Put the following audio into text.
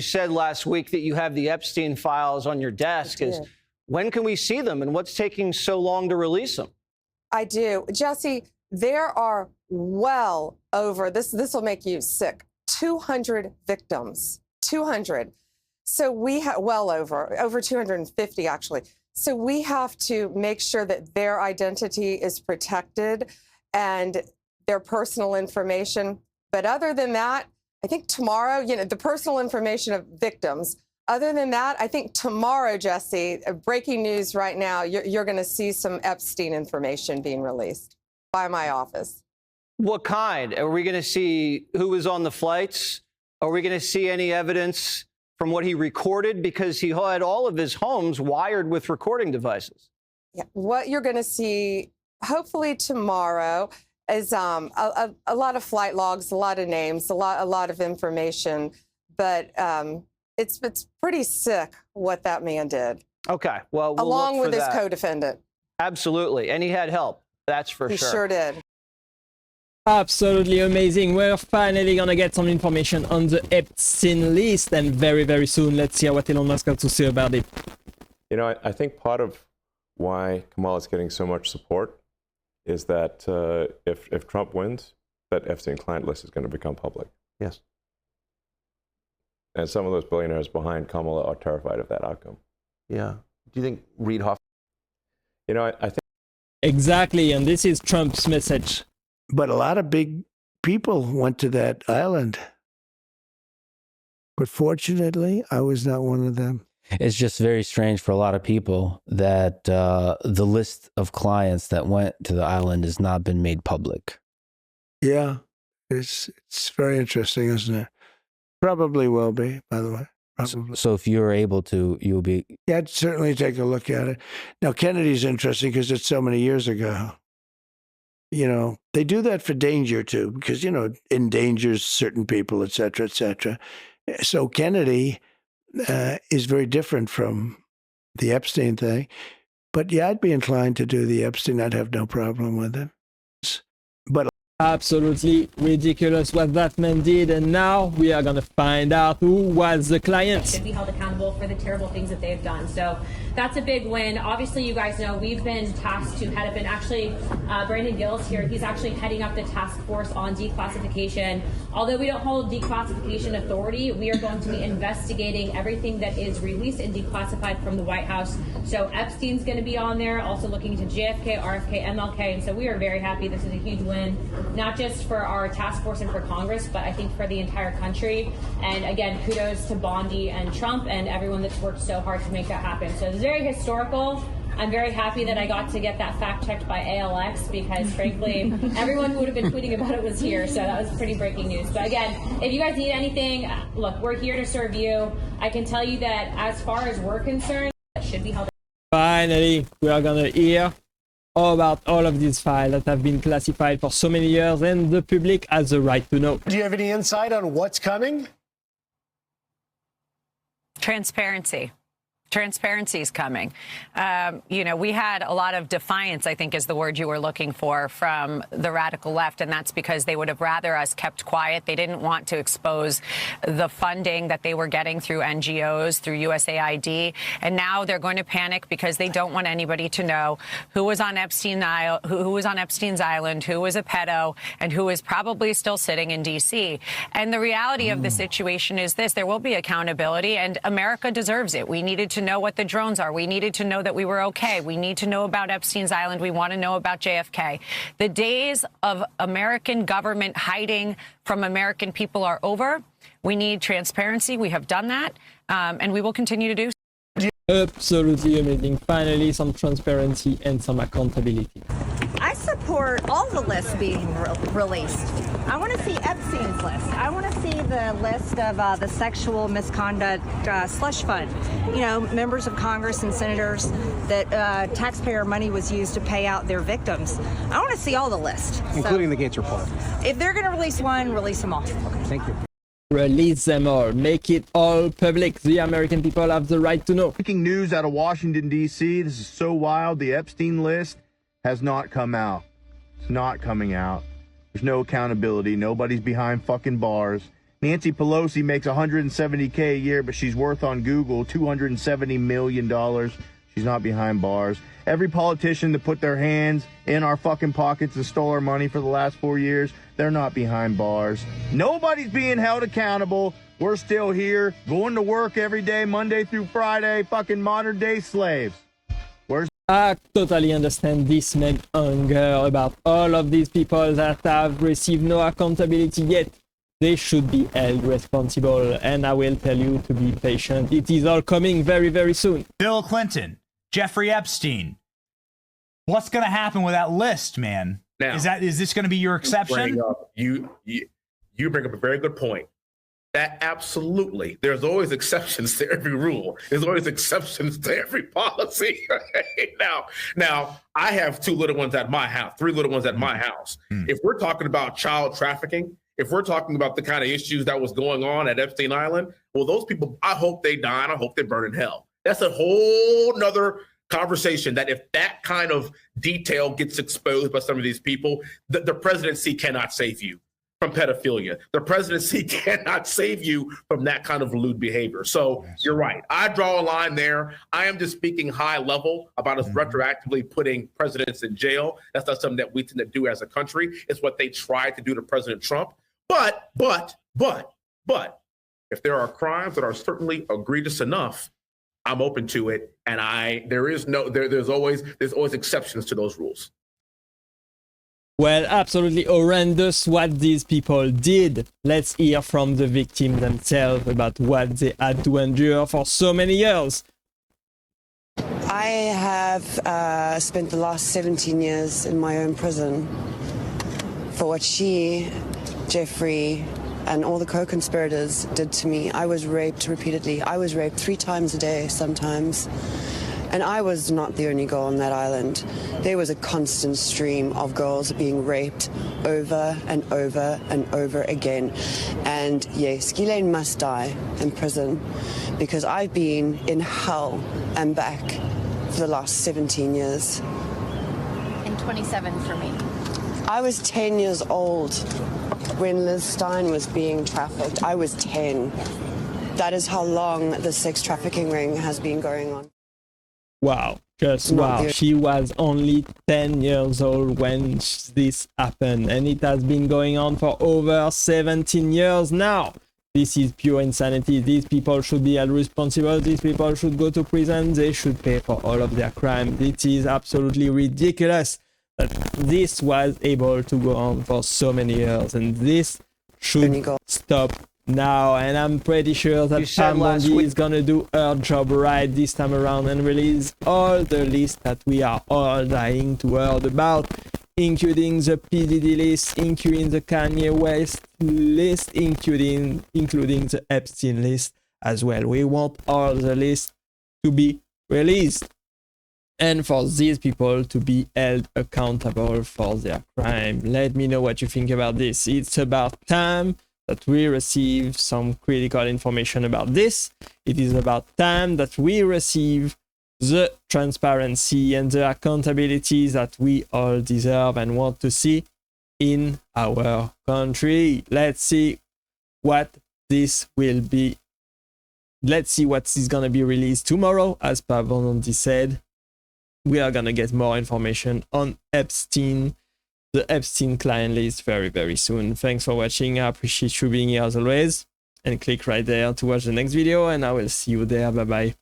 You said last week that you have the Epstein files on your desk. When can we see them, and what's taking so long to release them? I do. Jesse, there are well over, this will make you sick, 200 victims. 200. So we have well over 250 actually. So we have to make sure that their identity is protected and their personal information. But other than that, I think tomorrow, the personal information of victims. Other than that, I think tomorrow, Jesse, breaking news right now, you're going to see some Epstein information being released by my office. What kind? Are we going to see who was on the flights? Are we going to see any evidence from what he recorded? Because he had all of his homes wired with recording devices. Yeah, what you're going to see, hopefully tomorrow, is a lot of flight logs, a lot of names, a lot of information, but it's pretty sick what that man did. Okay, well, we'll along look for with his that. co-defendant. Absolutely, and he had help. That's for sure. He sure did. Absolutely amazing. We're finally gonna get some information on the Epstein list, and very, very soon. Let's hear what Elon Musk has to say about it. You know, I think part of why Kamala is getting so much support is that if Trump wins, that Epstein client list is going to become public. Yes. And some of those billionaires behind Kamala are terrified of that outcome. Yeah. Do you think Reid Hoffman? You know, I think. Exactly, and this is Trump's message. But a lot of big people went to that island. But fortunately, I was not one of them. It's just very strange for a lot of people that the list of clients that went to the island has not been made public. Yeah, it's very interesting, isn't it? Probably will be, by the way. Probably. So if you're able to, you'll be... Yeah, I'd certainly take a look at it. Now, Kennedy's interesting because it's so many years ago. You know, they do that for danger, too, because, endangers certain people, et cetera, et cetera. So Kennedy is very different from the Epstein thing. But yeah, I'd be inclined to do the Epstein. I'd have no problem with it. But Absolutely ridiculous what that man did, and now we are gonna find out who was the client. Should be held accountable for the terrible things that they've done. So that's a big win. Obviously, you guys know we've been tasked to head up, and actually, Brandon Gill's here. He's actually heading up the task force on declassification. Although we don't hold declassification authority, we are going to be investigating everything that is released and declassified from the White House. So Epstein's going to be on there, also looking into JFK, RFK, MLK, and so we are very happy. This is a huge win, not just for our task force and for Congress, but I think for the entire country. And again, kudos to Bondi and Trump and everyone that's worked so hard to make that happen. So it's very historical. I'm very happy that I got to get that fact checked by ALX because, frankly, everyone who would have been tweeting about it was here. So that was pretty breaking news. But again, if you guys need anything, look, we're here to serve you. I can tell you that as far as we're concerned, that should be held. Finally, we are gonna hear all about all of these files that have been classified for so many years, and the public has the right to know. Do you have any insight on what's coming? Transparency. Transparency is coming. We had a lot of defiance, I think is the word you were looking for, from the radical left, and that's because they would have rather us kept quiet. They didn't want to expose the funding that they were getting through NGOs, through USAID, and now they're going to panic because they don't want anybody to know who was on Epstein's island, who was a pedo, and who is probably still sitting in D.C. And the reality of the situation is this: there will be accountability, and America deserves it. We needed to know what the drones are. We needed to know that we were okay. We need to know about Epstein's island. We want to know about JFK. The days of American government hiding from American people are over. We need transparency. We have done that, and we will continue to do so. Absolutely amazing. Finally, some transparency and some accountability. I support all the lists being released. I want to see Epstein's list. I want to see the list of the sexual misconduct slush fund. Members of Congress and senators that taxpayer money was used to pay out their victims. I want to see all the list. Including the Gates report. If they're going to release one, release them all. Okay, thank you. Release them all. Make it all public. The American people have the right to know. Breaking news out of Washington, D.C. This is so wild. The Epstein list has not come out. It's not coming out. There's no accountability. Nobody's behind fucking bars. Nancy Pelosi makes $170K a year, but she's worth on Google $270 million. She's not behind bars. Every politician that put their hands in our fucking pockets and stole our money for the last 4 years, they're not behind bars. Nobody's being held accountable. We're still here, going to work every day, Monday through Friday, fucking modern day slaves. I totally understand this man anger about all of these people that have received no accountability yet. They should be held responsible, and I will tell you to be patient. It is all coming very, very soon. Bill Clinton, Jeffrey Epstein. What's going to happen with that list, man? Now, is this going to be your exception? You bring up a very good point. That absolutely, there's always exceptions to every rule. There's always exceptions to every policy. Now, I have 2 little ones at my house, 3 little ones at my house. If we're talking about child trafficking, if we're talking about the kind of issues that was going on at Epstein Island, well, those people, I hope they die and I hope they burn in hell. That's a whole nother conversation, that if that kind of detail gets exposed by some of these people, the presidency cannot save you from pedophilia. The presidency cannot save you from that kind of lewd behavior. So you're right. I draw a line there. I am just speaking high level about us retroactively putting presidents in jail. That's not something that we tend to do as a country. It's what they tried to do to President Trump. But if there are crimes that are certainly egregious enough, I'm open to it. And there's always exceptions to those rules. Well, absolutely horrendous what these people did. Let's hear from the victims themselves about what they had to endure for so many years. I have spent the last 17 years in my own prison for what she, Jeffrey, and all the co-conspirators did to me. I was raped repeatedly. I was raped 3 times a day sometimes. And I was not the only girl on that island. There was a constant stream of girls being raped over and over and over again. And yes, Ghislaine must die in prison because I've been in hell and back for the last 17 years. And 27 for me. I was 10 years old when Liz Stein was being trafficked. I was 10. That is how long the sex trafficking ring has been going on. Wow, just wow. She was only 10 years old when this happened, and it has been going on for over 17 years now. This is pure insanity. These people should be held responsible. These people should go to prison. They should pay for all of their crimes. It is absolutely ridiculous that this was able to go on for so many years, and this should stop now. And I'm pretty sure that Bondi is gonna do her job right this time around and release all the lists that we are all dying to hear about, including the P. Diddy list, including the Kanye West list, including the Epstein list as well. We want all the lists to be released and for these people to be held accountable for their crime. Let me know what you think about this. It's about time that we receive some critical information about this. It is about time that we receive the transparency and the accountability that we all deserve and want to see in our country. Let's see what this will be. Let's see what is going to be released tomorrow. As Bondi said, we are going to get more information on Epstein, the Epstein client list very, very soon. Thanks for watching. I appreciate you being here as always. And click right there to watch the next video, and I will see you there. Bye-bye.